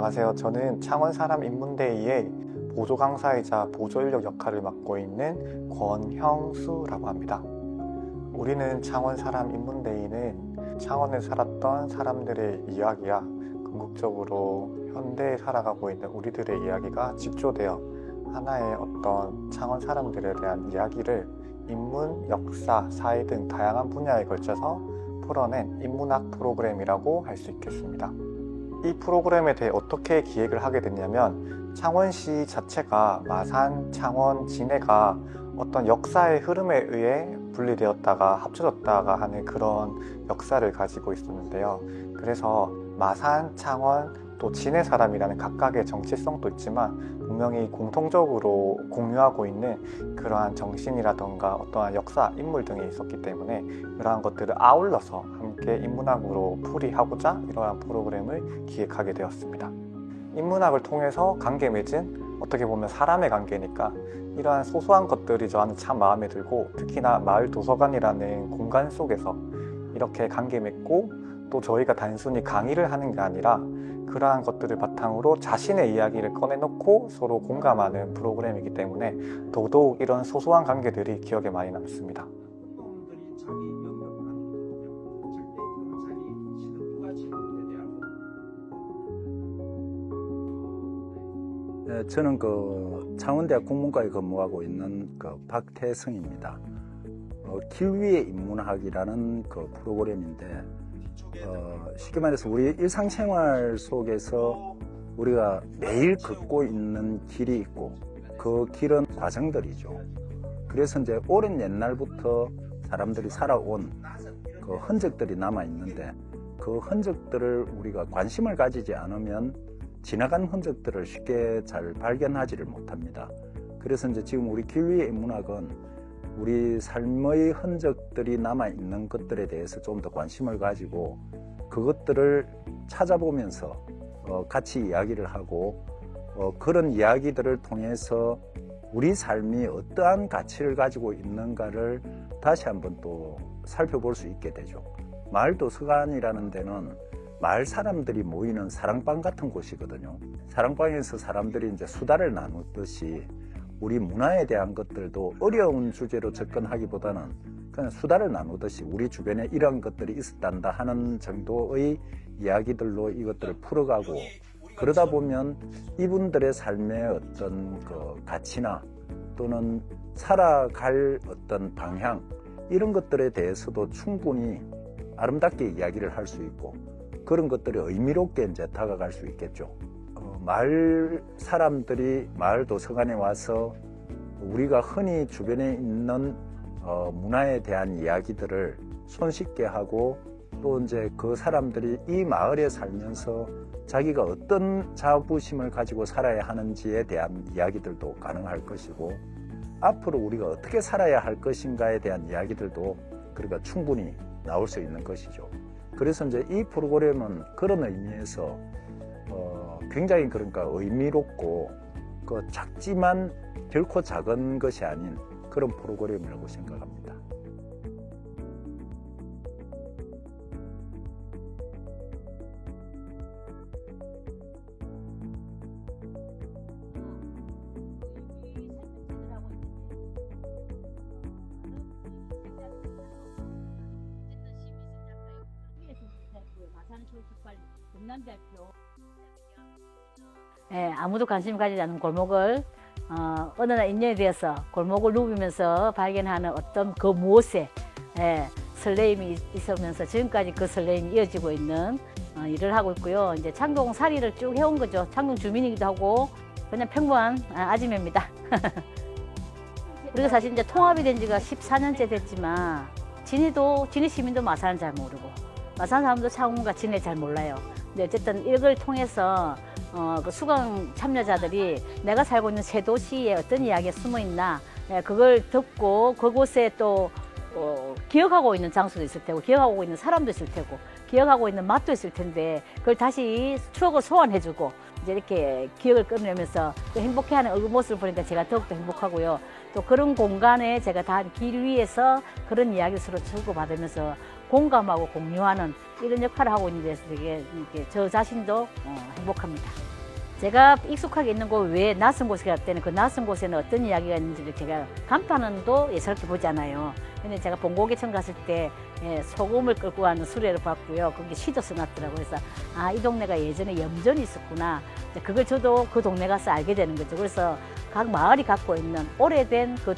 안녕하세요. 저는 창원사람인문대의의 보조 강사이자 보조 인력 역할을 맡고 있는 권형수라고 합니다. 우리는 창원사람인문대의는 창원에 살았던 사람들의 이야기야 궁극적으로 현대에 살아가고 있는 우리들의 이야기가 직조되어 하나의 어떤 창원 사람들에 대한 이야기를 인문, 역사, 사회 등 다양한 분야에 걸쳐서 풀어낸 인문학 프로그램이라고 할 수 있겠습니다. 이 프로그램에 대해 어떻게 기획을 하게 됐냐면 창원시 자체가 마산, 창원, 진해가 어떤 역사의 흐름에 의해 분리되었다가 합쳐졌다가 하는 그런 역사를 가지고 있었는데요. 그래서 마산, 창원, 또 진해 사람이라는 각각의 정체성도 있지만 분명히 공통적으로 공유하고 있는 그러한 정신이라던가 어떠한 역사, 인물 등이 있었기 때문에 그러한 것들을 아울러서 함께 인문학으로 풀이하고자 이러한 프로그램을 기획하게 되었습니다. 인문학을 통해서 관계 맺은 어떻게 보면 사람의 관계니까 이러한 소소한 것들이 저한테 참 마음에 들고 특히나 마을 도서관이라는 공간 속에서 이렇게 관계 맺고 또 저희가 단순히 강의를 하는 게 아니라 그러한 것들을 바탕으로 자신의 이야기를 꺼내놓고 서로 공감하는 프로그램이기 때문에 더더욱 이런 소소한 관계들이 기억에 많이 남습니다. 네, 저는 창원대학 국문과에 근무하고 있는 박태성입니다. 길 위의 인문학이라는 프로그램인데 쉽게 말해서 우리 일상생활 속에서 우리가 매일 걷고 있는 길이 있고 그 길은 과정들이죠. 그래서 이제 오랜 옛날부터 사람들이 살아온 그 흔적들이 남아 있는데 그 흔적들을 우리가 관심을 가지지 않으면 지나간 흔적들을 쉽게 잘 발견하지를 못합니다. 그래서 이제 지금 우리 길 위의 인문학은 우리 삶의 흔적들이 남아있는 것들에 대해서 좀 더 관심을 가지고 그것들을 찾아보면서 같이 이야기를 하고 그런 이야기들을 통해서 우리 삶이 어떠한 가치를 가지고 있는가를 다시 한번 또 살펴볼 수 있게 되죠. 마을 도서관이라는 데는 마을 사람들이 모이는 사랑방 같은 곳이거든요. 사랑방에서 사람들이 이제 수다를 나누듯이 우리 문화에 대한 것들도 어려운 주제로 접근하기보다는 그냥 수다를 나누듯이 우리 주변에 이런 것들이 있었단다 하는 정도의 이야기들로 이것들을 풀어가고 그러다 보면 이분들의 삶의 어떤 가치나 또는 살아갈 어떤 방향 이런 것들에 대해서도 충분히 아름답게 이야기를 할 수 있고 그런 것들이 의미롭게 이제 다가갈 수 있겠죠. 마을 사람들이 마을 도서관에 와서 우리가 흔히 주변에 있는 문화에 대한 이야기들을 손쉽게 하고 또 이제 그 사람들이 이 마을에 살면서 자기가 어떤 자부심을 가지고 살아야 하는지에 대한 이야기들도 가능할 것이고 앞으로 우리가 어떻게 살아야 할 것인가에 대한 이야기들도 그러니까 충분히 나올 수 있는 것이죠. 그래서 이제 이 프로그램은 그런 의미에서 굉장히 그러니까 의미롭고 작지만 결코 작은 것이 아닌 그런 프로그램이라고 생각합니다. 예, 아무도 관심 가지지 않는 골목을 어느 날 인연이 되어서 골목을 누비면서 발견하는 어떤 그 무엇에 설레임이 있으면서 지금까지 그 설레임이 이어지고 있는 일을 하고 있고요. 이제 창동 살이를 쭉 해온 거죠. 창동 주민이기도 하고 그냥 평범한 아줌매입니다. 우리가 사실 이제 통합이 된 지가 14년째 됐지만 진해 시민도 마산을 잘 모르고 마산 사람도 창원과 진해 잘 몰라요. 근데 어쨌든 이걸 통해서 그 수강 참여자들이 내가 살고 있는 새 도시에 어떤 이야기가 숨어 있나 그걸 듣고 그곳에 또 기억하고 있는 장소도 있을 테고 기억하고 있는 사람도 있을 테고 기억하고 있는 맛도 있을 텐데 그걸 다시 추억을 소환해주고 이제 이렇게 기억을 끌어내면서 행복해하는 얼굴 모습을 보니까 제가 더욱더 행복하고요. 또 그런 공간에 제가 다 길 위에서 그런 이야기를 서로 주고받으면서 공감하고 공유하는 이런 역할을 하고 있는 데서 되게 저 자신도 행복합니다. 제가 익숙하게 있는 곳 외에 낯선 곳에 갈 때는 그 낯선 곳에는 어떤 이야기가 있는지를 제가 간판은도 예사롭게 보잖아요. 근데 제가 본고개천 갔을 때 소금을 끌고 가는 수레를 봤고요. 거기 시도 써놨더라고요. 그래서 아, 이 동네가 예전에 염전이 있었구나. 그걸 저도 그 동네 가서 알게 되는 거죠. 그래서 각 마을이 갖고 있는 오래된 그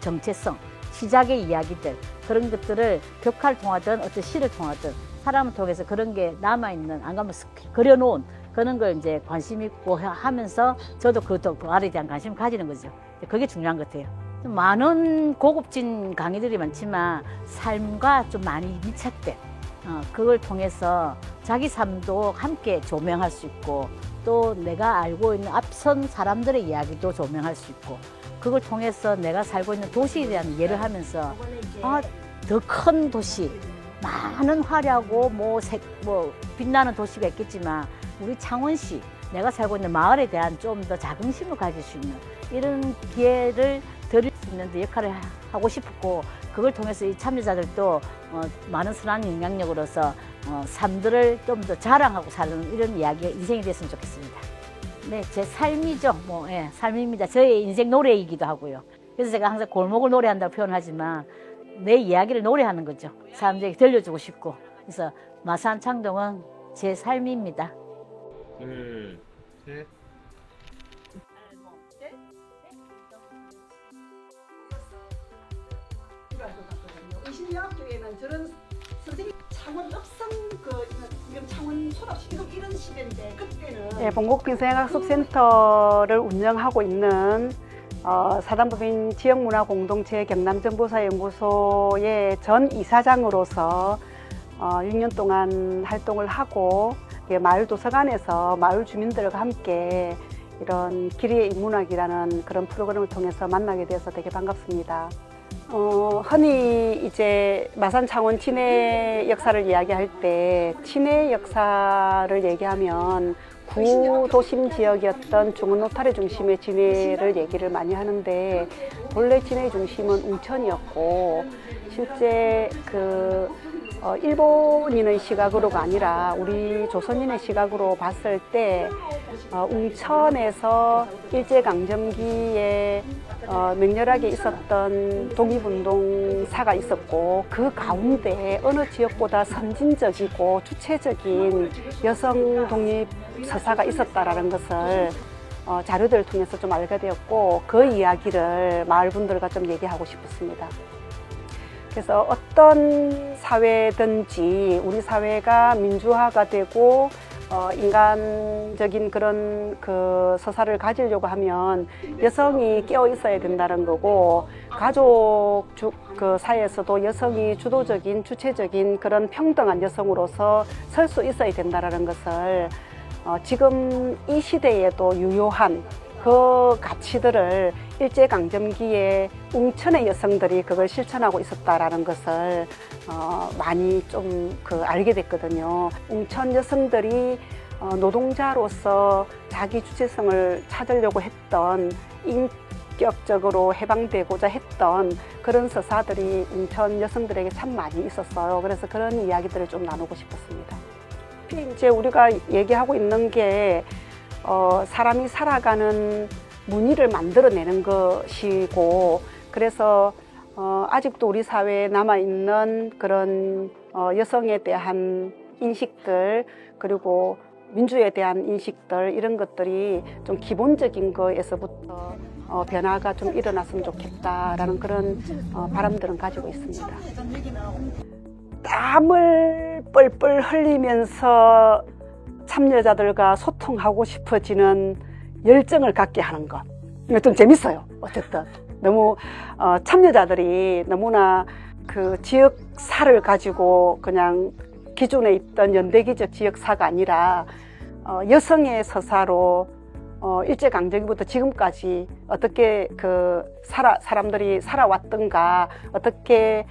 정체성, 시작의 이야기들, 그런 것들을 벽화를 통하든 어떤 시를 통하든 사람을 통해서 그런 게 남아있는, 안 가면 그려놓은 그런 걸 이제 관심 있고 하면서 저도 그 말에 대한 관심을 가지는 거죠. 그게 중요한 것 같아요. 많은 고급진 강의들이 많지만 삶과 좀 많이 밀착된 그걸 통해서 자기 삶도 함께 조명할 수 있고 또 내가 알고 있는 앞선 사람들의 이야기도 조명할 수 있고 그걸 통해서 내가 살고 있는 도시에 대한 이해를 하면서 더 큰 도시, 많은 화려하고 뭐 빛나는 도시가 있겠지만 우리 창원시, 내가 살고 있는 마을에 대한 좀 더 자긍심을 가질 수 있는 이런 기회를 드릴 수 있는 데 역할을 하고 싶었고 그걸 통해서 이 참여자들도 많은 선한 영향력으로서 삶들을 좀 더 자랑하고 사는 이런 이야기가 인생이 됐으면 좋겠습니다. 네, 제 삶이죠. 삶입니다. 저의 인생 노래이기도 하고요. 그래서 제가 항상 골목을 노래한다고 표현하지만 내 이야기를 노래하는 거죠. 사람들에게 들려주고 싶고. 그래서 마산 창동은 제 삶입니다. 둘, 셋. 의심여학교에는 저런 선생님 창원 읍성 지금 창원 졸업식 이런 시대인데 그때는 봉곡빈생학습센터를 운영하고 있는 사단법인 지역문화공동체 경남정보사연구소의 전 이사장으로서 6년 동안 활동을 하고 마을 도서관에서 마을 주민들과 함께 이런 길이의 인문학이라는 그런 프로그램을 통해서 만나게 돼서 되게 반갑습니다. 흔히 이제 마산 창원 진해 역사를 이야기할 때 진해 역사를 얘기하면 구도심 지역이었던 중원 노타리 중심의 진해를 얘기를 많이 하는데 본래 진해의 중심은 웅천이었고 실제 일본인의 시각으로가 아니라 우리 조선인의 시각으로 봤을 때 웅천에서 일제강점기에 맹렬하게 있었던 독립운동사가 있었고 그 가운데 어느 지역보다 선진적이고 주체적인 여성 독립 서사가 있었다라는 것을 자료들을 통해서 좀 알게 되었고 그 이야기를 마을 분들과 좀 얘기하고 싶었습니다. 그래서 어떤 사회든지 우리 사회가 민주화가 되고 인간적인 그런 서사를 가지려고 하면 여성이 깨어 있어야 된다는 거고 가족 사이에서도 여성이 주도적인 주체적인 그런 평등한 여성으로서 설 수 있어야 된다는 것을 지금 이 시대에도 유효한 그 가치들을 일제강점기에 웅천의 여성들이 그걸 실천하고 있었다라는 것을 많이 좀 알게 됐거든요. 웅천 여성들이 노동자로서 자기 주체성을 찾으려고 했던 인격적으로 해방되고자 했던 그런 서사들이 웅천 여성들에게 참 많이 있었어요. 그래서 그런 이야기들을 좀 나누고 싶었습니다. 이제 우리가 얘기하고 있는 게 사람이 살아가는 무늬를 만들어내는 것이고 그래서 아직도 우리 사회에 남아있는 그런 여성에 대한 인식들 그리고 민주에 대한 인식들 이런 것들이 좀 기본적인 거에서부터 변화가 좀 일어났으면 좋겠다라는 그런 바람들은 가지고 있습니다. 땀을 뻘뻘 흘리면서 참여자들과 소통하고 싶어지는 열정을 갖게 하는 것. 이거 좀 재밌어요. 어쨌든 너무 참여자들이 너무나 그 지역사를 가지고 그냥 기존에 있던 연대기적 지역사가 아니라 여성의 서사로 일제강점기부터 지금까지 어떻게 사람들이 살아왔던가 어떻게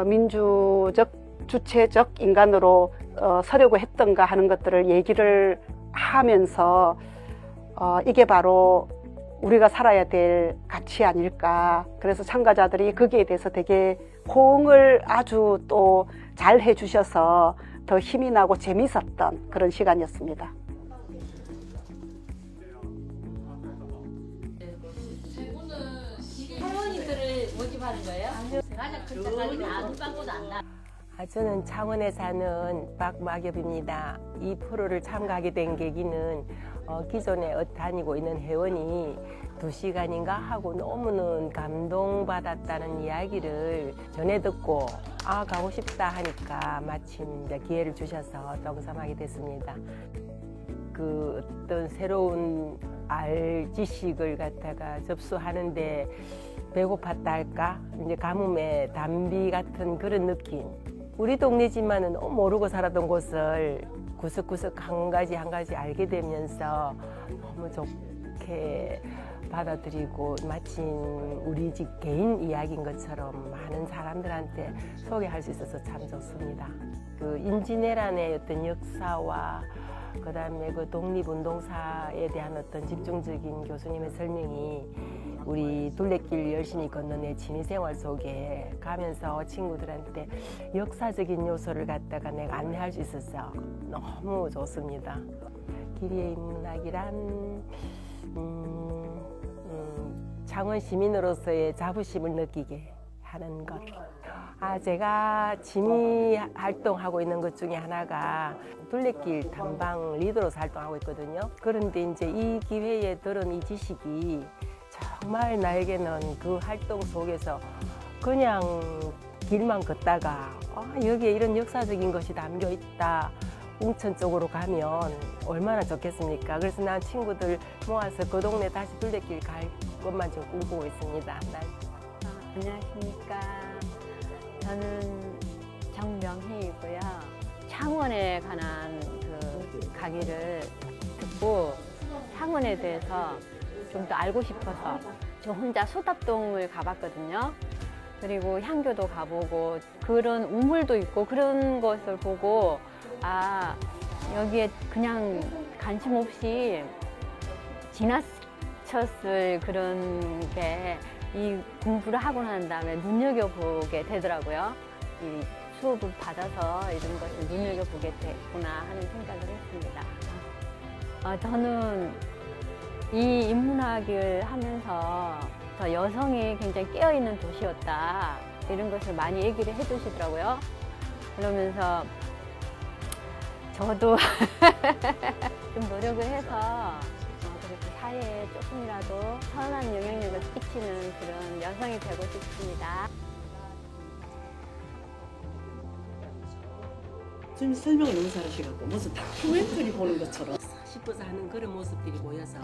민주적 주체적 인간으로 서려고 했던가 하는 것들을 얘기를 하면서 이게 바로 우리가 살아야 될 가치 아닐까. 그래서 참가자들이 거기에 대해서 되게 호응을 아주 또 잘 해주셔서 더 힘이 나고 재밌었던 그런 시간이었습니다. 하는 거예요? 가장 큰 장난이 아무 빵보다 안 나. 저는 창원에 사는 박마겹입니다. 이 프로를 참가하게 된 계기는 기존에 다니고 있는 회원이 2시간인가 하고 너무는 감동받았다는 이야기를 전해 듣고 가고 싶다 하니까 마침 이제 기회를 주셔서 동참하게 됐습니다. 그 어떤 새로운 지식을 갖다가 접수하는데 배고팠다 할까? 이제 가뭄에 단비 같은 그런 느낌. 우리 동네지만은 너무 모르고 살았던 곳을 구석구석 한 가지 알게 되면서 너무 좋게 받아들이고 마침 우리 집 개인 이야기인 것처럼 많은 사람들한테 소개할 수 있어서 참 좋습니다. 그 인지내란의 어떤 역사와 그다음에 그 독립운동사에 대한 어떤 집중적인 교수님의 설명이 우리 둘레길 열심히 걷는 내 취미생활 속에 가면서 친구들한테 역사적인 요소를 갖다가 내가 안내할 수 있어서 너무 좋습니다. 길이의 인문학이란 창원 시민으로서의 자부심을 느끼게 하는 것. 제가 취미 활동하고 있는 것 중에 하나가 둘레길 탐방 리더로서 활동하고 있거든요. 그런데 이제 이 기회에 들은 이 지식이 정말 나에게는 그 활동 속에서 그냥 길만 걷다가 여기에 이런 역사적인 것이 담겨 있다. 웅천 쪽으로 가면 얼마나 좋겠습니까? 그래서 난 친구들 모아서 그 동네 다시 둘레길 갈 것만 좀 꿈꾸고 있습니다. 안녕하십니까. 저는 정명희이고요. 창원에 관한 그 강의를 듣고 창원에 대해서 좀 더 알고 싶어서 저 혼자 소답동을 가봤거든요. 그리고 향교도 가보고 그런 우물도 있고 그런 것을 보고 여기에 그냥 관심 없이 지나쳤을 그런 게 이 공부를 하고 난 다음에 눈여겨보게 되더라고요. 이 수업을 받아서 이런 것을 눈여겨보게 됐구나 하는 생각을 했습니다. 저는 이 인문학을 하면서 저 여성이 굉장히 깨어있는 도시였다 이런 것을 많이 얘기를 해주시더라고요. 그러면서 저도 좀 노력을 해서 그렇게 사회에 조금이라도 선한 영향력을 끼치는 그런 여성이 되고 싶습니다. 좀 설명을 너무 잘하셔갖고 무슨 다큐멘터리 보는 것처럼 싶어서 하는 그런 모습들이 보여서